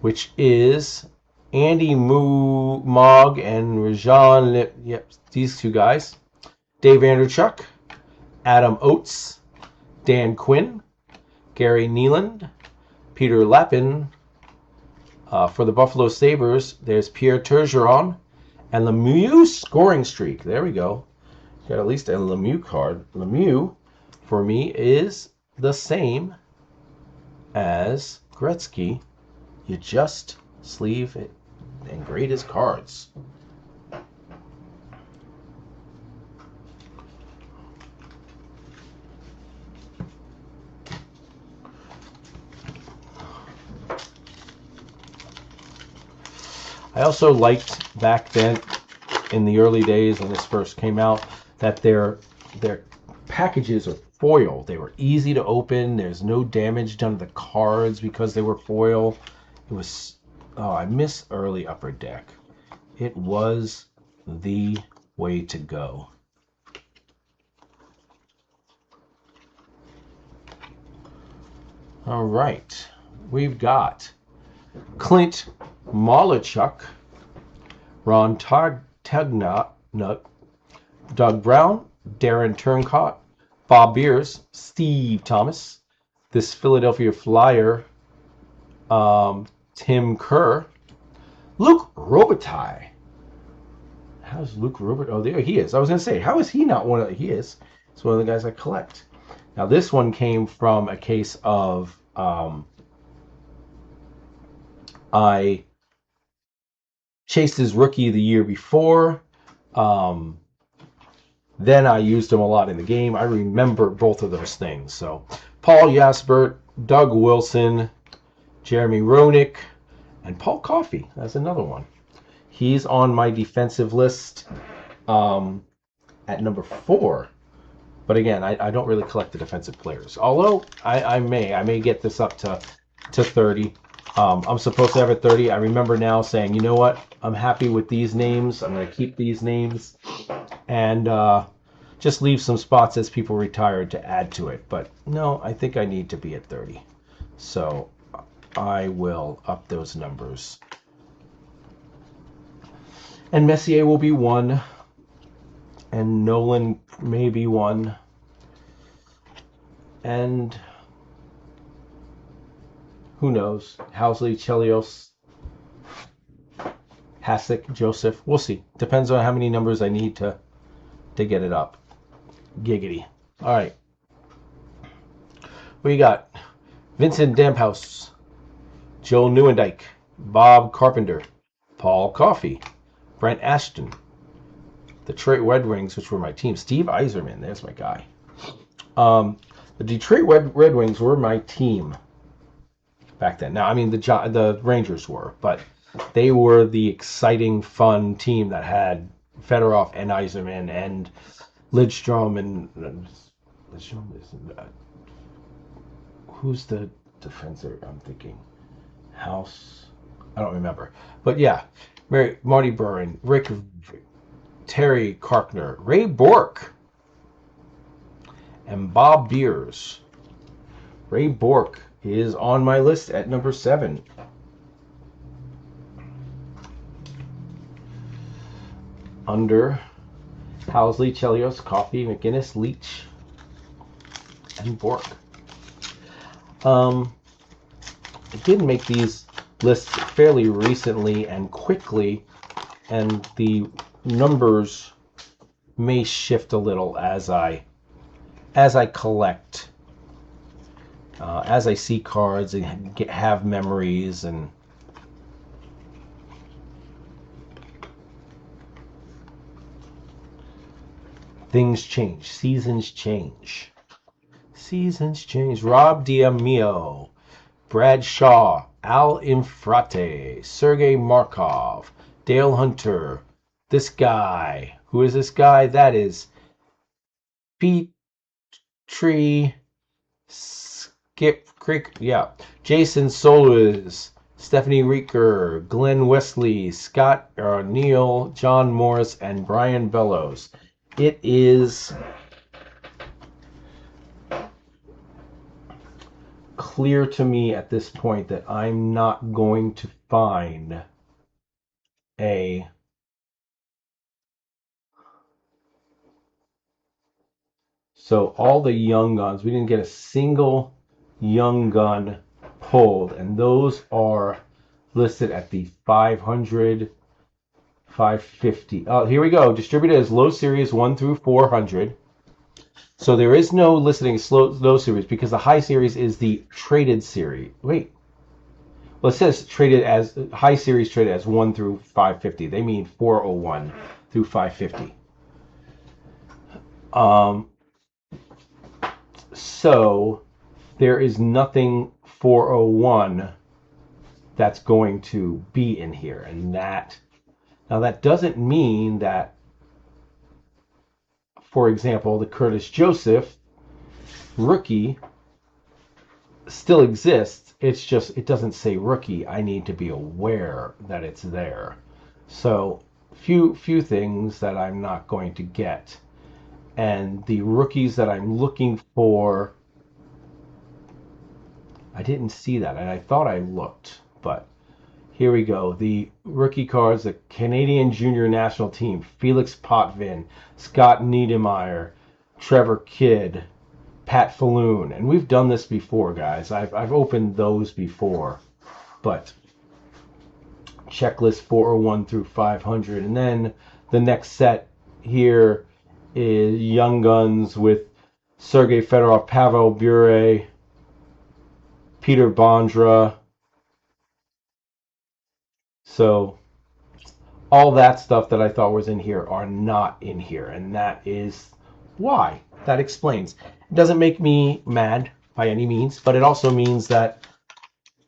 which is Andy Mogg and Rajan. Yep, these two guys. Dave Andrechuk, Adam Oates, Dan Quinn, Gary Nealand, Peter Lappin. For the Buffalo Sabres, there's Pierre Turgeon and Lemieux scoring streak. There we go. Got at least a Lemieux card. Lemieux, for me, is the same as Gretzky. You just sleeve it and grade his cards. I also liked back then, in the early days when this first came out, that their packages are foil. They were easy to open. There's no damage done to the cards because they were foil. It was, I miss early Upper Deck. It was the way to go. All right, we've got Clint Malarchuk, Ron Tugnut, Doug Brown, Darren Turncott, Bob Beers, Steve Thomas, this Philadelphia Flyer, Tim Kerr, Luke Robitaille. How's Luke Robitaille? Oh, there he is. I was going to say, how is he not one of the... He is. It's one of the guys I collect. Now, this one came from a case of... I chased his rookie the year before. Then I used him a lot in the game. I remember both of those things. So, Paul Jasbert, Doug Wilson, Jeremy Roenick, and Paul Coffey. That's another one. He's on my defensive list at number 4. But again, I don't really collect the defensive players. Although I may get this up to 30. I'm supposed to have it 30. I remember now saying, you know what? I'm happy with these names. I'm going to keep these names. And just leave some spots as people retire to add to it. But no, I think I need to be at 30. So I will up those numbers. And Messier will be 1. And Nolan may be 1. And who knows? Housley, Chelios, Hasek, Joseph. We'll see. Depends on how many numbers I need to get it up. Giggity. All right. We got Vincent Damphouse, Joel Neuendijk, Bob Carpenter, Paul Coffey, Brent Ashton, the Detroit Red Wings, which were my team. Steve Yzerman, there's my guy. The Detroit Red Wings were my team back then. Now, I mean, the Rangers were, but they were the exciting, fun team that had Fedorov and Yzerman and Lidstrom and Lidstrom is who's the defenseman? I'm thinking House. I don't remember, but yeah, Marty Burin, Rick, Terry Karkner, Ray Bork, and Bob Beers. Ray Bork is on my list at number 7. Under Housley, Chelios, Coffey, McGinnis, Leach, and Bork. I did make these lists fairly recently and quickly, and the numbers may shift a little as I collect, as I see cards and have memories and things change. Seasons change. Seasons change. Rob Diamio, Brad Shaw, Al Infrate, Sergei Markov, Dale Hunter. This guy. Who is this guy? That is Pete Tree Skip Creek. Yeah. Jason Solis, Stephanie Rieker, Glenn Wesley, Scott Neal, John Morris, and Brian Bellows. It is clear to me at this point that I'm not going to find a so all the young guns, we didn't get a single young gun pulled, and those are listed at the 500, 550. Oh, here we go. Distributed as low series 1 through 400. So there is no listing as low series because the high series is the traded series. Wait. Well, it says traded as high series traded as 1 through 550. They mean 401 through 550. So there is nothing 401 that's going to be in here, and that doesn't mean that, for example, the Curtis Joseph rookie still exists. It's just it doesn't say rookie. I need to be aware that it's there. So few things that I'm not going to get. And the rookies that I'm looking for, I didn't see that, and I thought I looked, but here we go. The rookie cards, the Canadian Junior National Team, Felix Potvin, Scott Niedermayer, Trevor Kidd, Pat Falloon. And we've done this before, guys. I've opened those before. But checklist 401 through 500. And then the next set here is Young Guns with Sergei Fedorov, Pavel Bure, Peter Bondra. So all that stuff that I thought was in here are not in here, and that is why. That explains. It doesn't make me mad by any means, but it also means that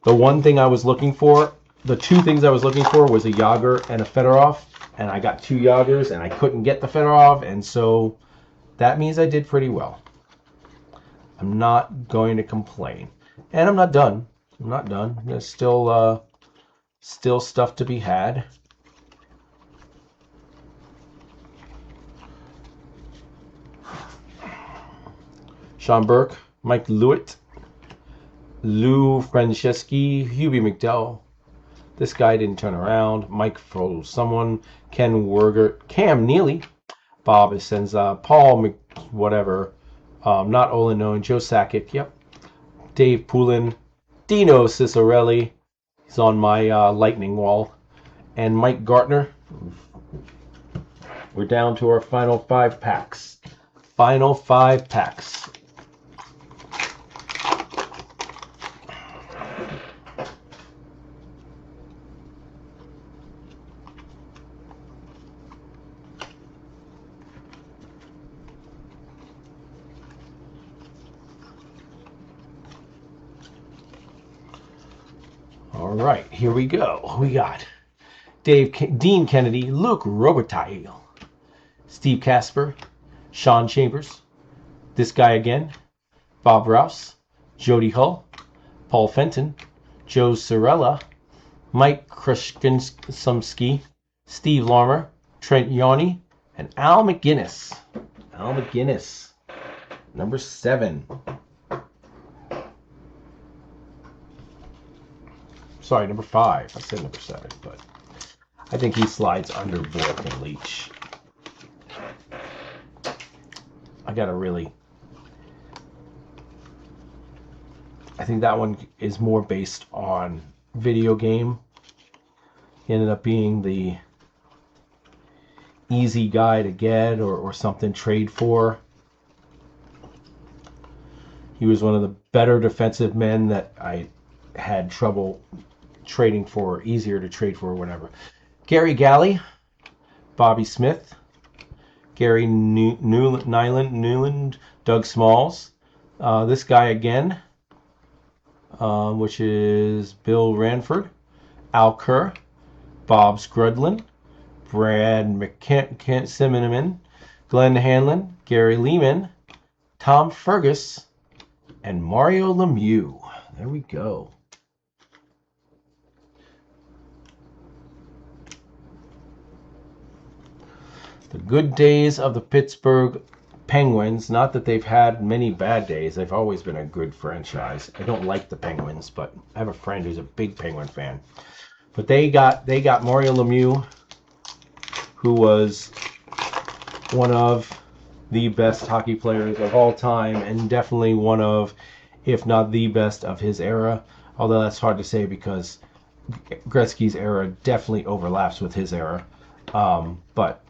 the one thing I was looking for, the two things I was looking for was a Yager and a Fedorov, and I got 2 Yagers, and I couldn't get the Fedorov, and so that means I did pretty well. I'm not going to complain. And I'm not done. I'm not done. There's still stuff to be had. Sean Burke, Mike Lewitt, Lou Franceschi, Hubie McDowell. This guy didn't turn around. Mike Frohl, someone, Ken Werger, Cam Neely, Bob Essenza, Paul Mc, whatever, not Olin, Joe Sakic, yep, Dave Poulin, Dino Cicerelli, he's on my lightning wall, and Mike Gartner. We're down to our final 5 packs. Final 5 packs. All right, here we go. We got Dean Kennedy, Luke Robitaille, Steve Casper, Sean Chambers, this guy again, Bob Rouse, Jody Hull, Paul Fenton, Joe Cirella, Mike Kruskinski, Steve Larmer, Trent Yawney, and Al McGinnis. Al McGinnis, number 7. Sorry, number 5. I said number 7, but I think he slides under Bork and Leach. I think that one is more based on video game. He ended up being the easy guy to get or something trade for. He was one of the better defensive men that I had trouble trading for, easier to trade for, or whatever. Gary Galley, Bobby Smith, Gary Newland, Doug Smalls, this guy again, which is Bill Ranford, Al Kerr, Bob Scrudlin, Brad Simmerman, Glenn Hanlon, Gary Lehman, Tom Fergus, and Mario Lemieux. There we go. The good days of the Pittsburgh Penguins. Not that they've had many bad days. They've always been a good franchise. I don't like the Penguins, but I have a friend who's a big Penguin fan. But they got Mario Lemieux, who was one of the best hockey players of all time, and definitely one of, if not the best of his era. Although that's hard to say because Gretzky's era definitely overlaps with his era. But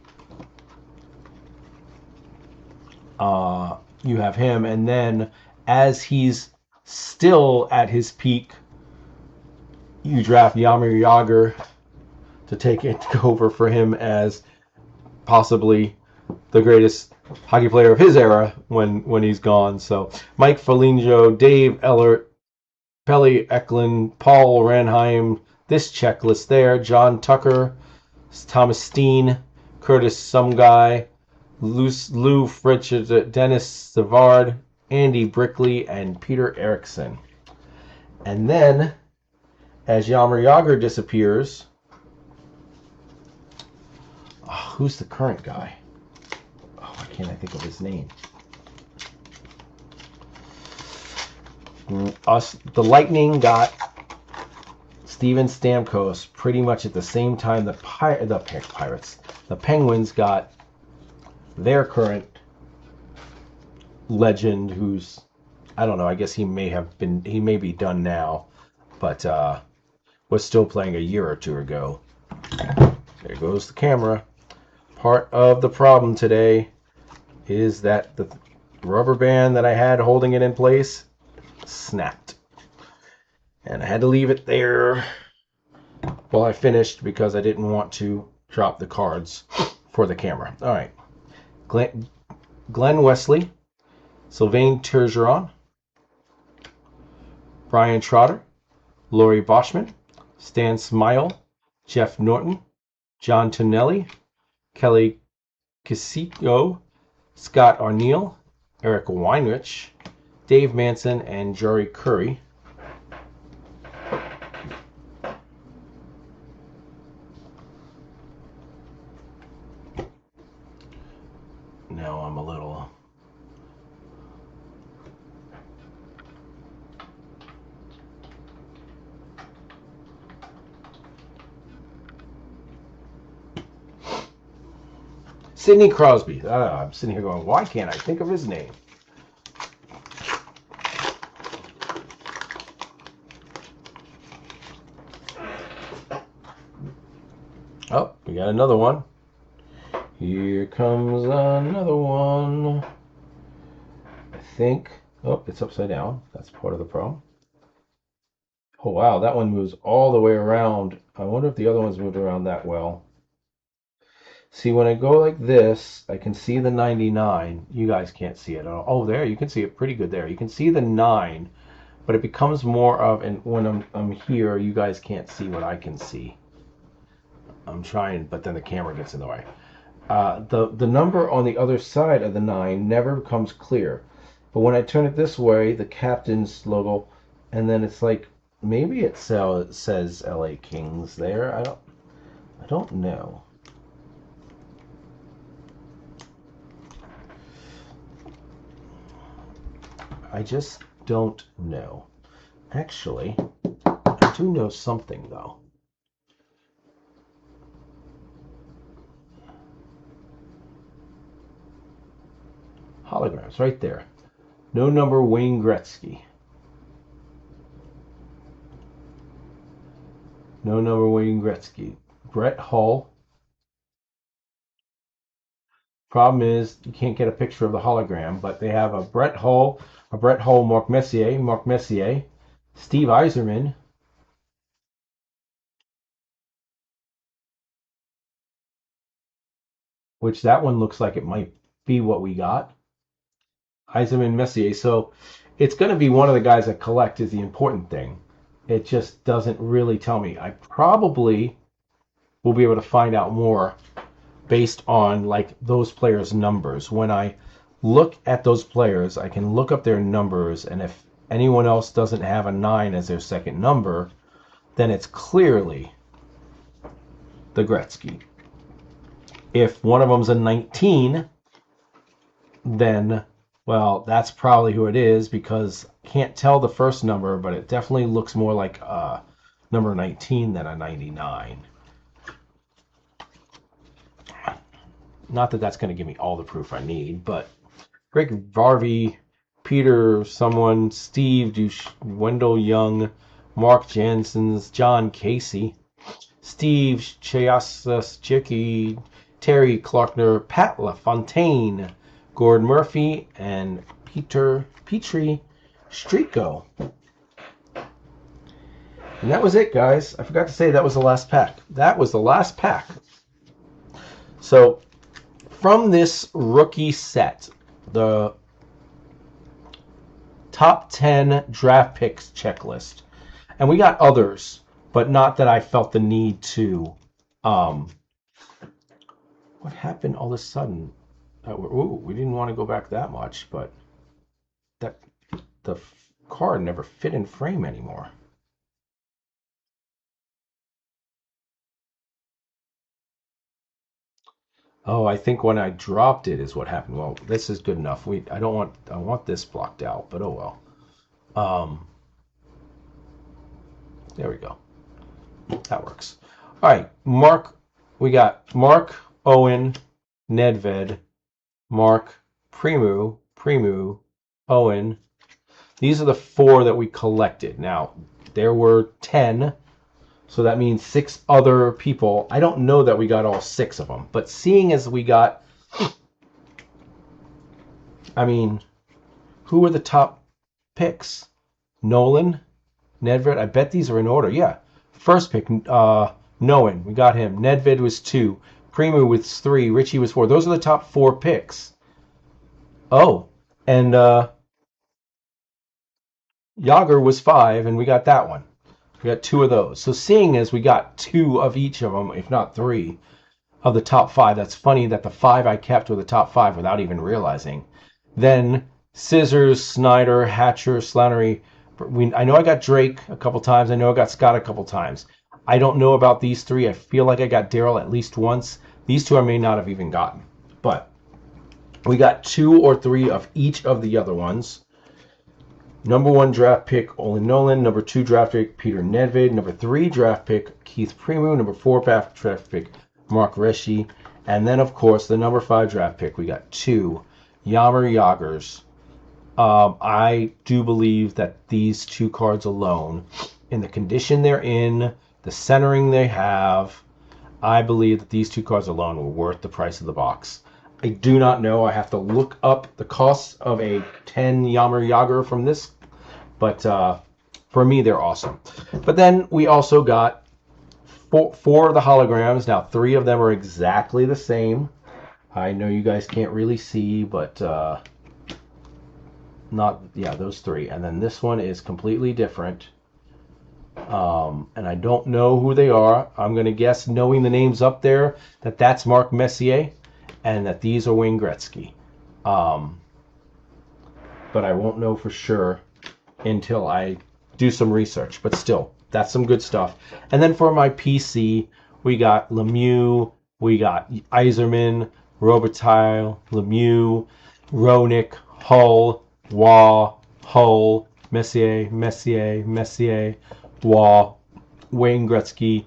you have him, and then as he's still at his peak, you draft Jaromir Jagr to take it over for him as possibly the greatest hockey player of his era when he's gone. So Mike Foligno, Dave Ellert, Pelle Eklund, Paul Ranheim, this checklist there, John Tucker, Thomas Steen, Curtis Some Guy, Lou Fritsch, Dennis Savard, Andy Brickley, and Peter Erickson. And then, as Jaromir Jagr disappears, who's the current guy? Why can't I think of his name? The Lightning got Steven Stamkos pretty much at the same time the Penguins got their current legend who's, I don't know, I guess he may be done now, but was still playing a year or two ago. There goes the camera. Part of the problem today is that the rubber band that I had holding it in place snapped. And I had to leave it there while I finished because I didn't want to drop the cards for the camera. All right. Glenn Wesley, Sylvain Turgeon, Brian Trotter, Laurie Boschman, Stan Smile, Jeff Norton, John Tonelli, Kelly Casicco, Scott Arneal, Eric Weinrich, Dave Manson, and Jory Curry. Now I'm a little... Sidney Crosby. I'm sitting here going, why can't I think of his name? Oh, we got another one. Here comes another one. I think. Oh, it's upside down. That's part of the problem. Oh, wow. That one moves all the way around. I wonder if the other one's moved around that well. See, when I go like this, I can see the 99. You guys can't see it at all. Oh, there. You can see it pretty good there. You can see the 9, but it becomes more of, and when I'm here, you guys can't see what I can see. I'm trying, but then the camera gets in the way. The number on the other side of the 9 never becomes clear. But when I turn it this way, the captain's logo, and then it's like, maybe it says LA Kings there. I don't know. I just don't know. Actually, I do know something though. Holograms right there. No number Wayne Gretzky. No number Wayne Gretzky. Brett Hull. Problem is you can't get a picture of the hologram, but they have a Brett Hull, Mark Messier, Steve Yzerman, which that one looks like it might be what we got. Yzerman, Messier. So it's going to be one of the guys I collect is the important thing. It just doesn't really tell me. I probably will be able to find out more based on like those players' numbers. When I look at those players, I can look up their numbers, and if anyone else doesn't have a 9 as their second number, then it's clearly the Gretzky. If one of them's a 19, then, well, that's probably who it is because I can't tell the first number, but it definitely looks more like number 19 than a 99. Not that that's going to give me all the proof I need, but Greg Varvey, Peter someone, Steve Wendell Young, Mark Janssens, John Casey, Steve Chicky, Terry Clarkner, Pat LaFontaine, Gord Murphy, and Petri Strico. And that was it, guys. I forgot to say that was the last pack. That was the last pack. So, from this rookie set, the top 10 draft picks checklist, and we got others, but not that I felt the need to. What happened all of a sudden? We didn't want to go back that much, but the card never fit in frame anymore. Oh, I think when I dropped it is what happened. Well, this is good enough. I want this blocked out, but oh well. There we go. That works. All right, we got Mark, Owen, Nedved, Mark, Primu, Premu, Owen. These are the 4 that we collected. Now, there were 10, so that means 6 other people. I don't know that we got all 6 of them, but seeing as we got, I mean, who were the top picks? Nolan, Nedved. I bet these are in order. Yeah. First pick, Nolan. We got him. Nedved was 2. Premu was 3. Richie was 4. Those are the top 4 picks. Oh, and Yager was 5, and we got that one. We got 2 of those. So seeing as we got 2 of each of them, if not 3, of the top 5, that's funny that the 5 I kept were the top 5 without even realizing. Then Scissors, Snyder, Hatcher, Slannery. I know I got Drake a couple times. I know I got Scott a couple times. I don't know about these 3. I feel like I got Daryl at least once. These 2 I may not have even gotten. But we got 2 or 3 of each of the other ones. Number 1 draft pick, Olin Nolan. Number 2 draft pick, Peter Nedved. Number 3 draft pick, Keith Premu. Number 4 draft pick, Mark Reschi. And then, of course, the number 5 draft pick, we got 2 Yammer Yagers. I do believe that these 2 cards alone, in the condition they're in, the centering they have, I believe that these 2 cards alone were worth the price of the box. I do not know. I have to look up the cost of a 10 Yammer Yager from this, but for me, they're awesome. But then we also got 4 of the holograms. Now, 3 of them are exactly the same. I know you guys can't really see, but those 3. And then this one is completely different. And I don't know who they are. I'm going to guess, knowing the names up there, that that's Mark Messier and that these are Wayne Gretzky. But I won't know for sure until I do some research. But still, that's some good stuff. And then for my PC, we got Lemieux, we got Yzerman, Robitaille, Lemieux, Roenick, Hull, Waugh, Hull, Messier, Waugh, Wayne Gretzky,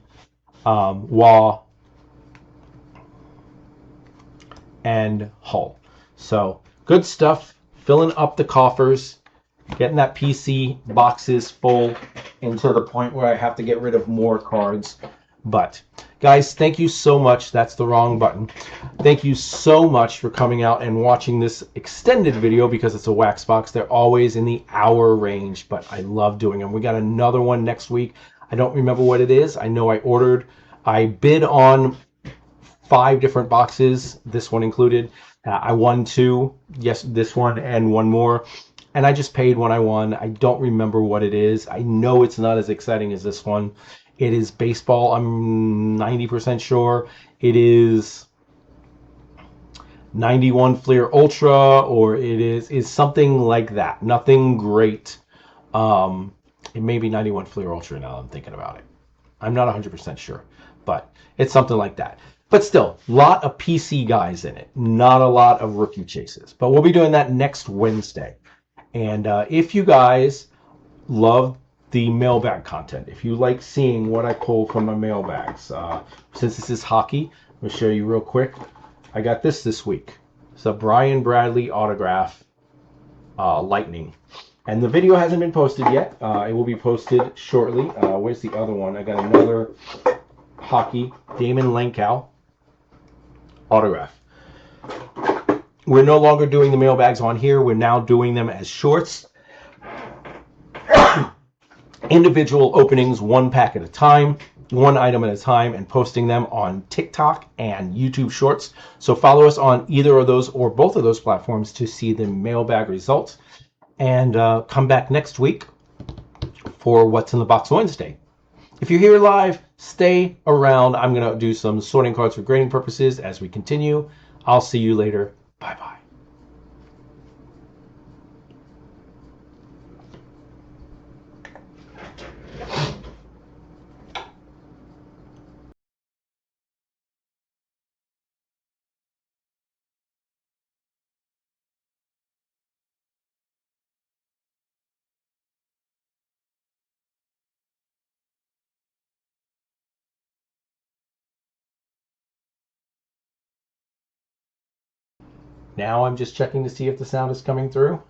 Waugh, and Hull. So good stuff, filling up the coffers, getting that PC boxes full into the point where I have to get rid of more cards. But guys, thank you so much. That's the wrong button. Thank you so much for coming out and watching this extended video because it's a wax box. They're always in the hour range, but I love doing them. We got another one next week. I don't remember what it is. I know I bid on 5 different boxes, this one included. I won 2, yes, this one and 1 more, and I just paid when I won. I don't remember what it is. I know it's not as exciting as this one. It is baseball, I'm 90% sure. It is 91 Fleer Ultra, or it is something like that. Nothing great. It may be 91 Fleer Ultra now I'm thinking about it. I'm not 100% sure, but it's something like that. But still, a lot of PC guys in it. Not a lot of rookie chases. But we'll be doing that next Wednesday. And if you guys love the mailbag content, if you like seeing what I pull from my mailbags, since this is hockey, I'm going to show you real quick. I got this week. It's a Brian Bradley autograph, Lightning. And the video hasn't been posted yet. It will be posted shortly. Where's the other one? I got another hockey, Damon Lenkow autograph. We're no longer doing the mailbags on here. We're now doing them as shorts. Individual openings, 1 pack at a time, 1 item at a time, and posting them on TikTok and YouTube Shorts. So follow us on either of those or both of those platforms to see the mailbag results. And come back next week for What's in the Box Wednesday. If you're here live, stay around. I'm going to do some sorting cards for grading purposes as we continue. I'll see you later. Bye-bye. Now I'm just checking to see if the sound is coming through.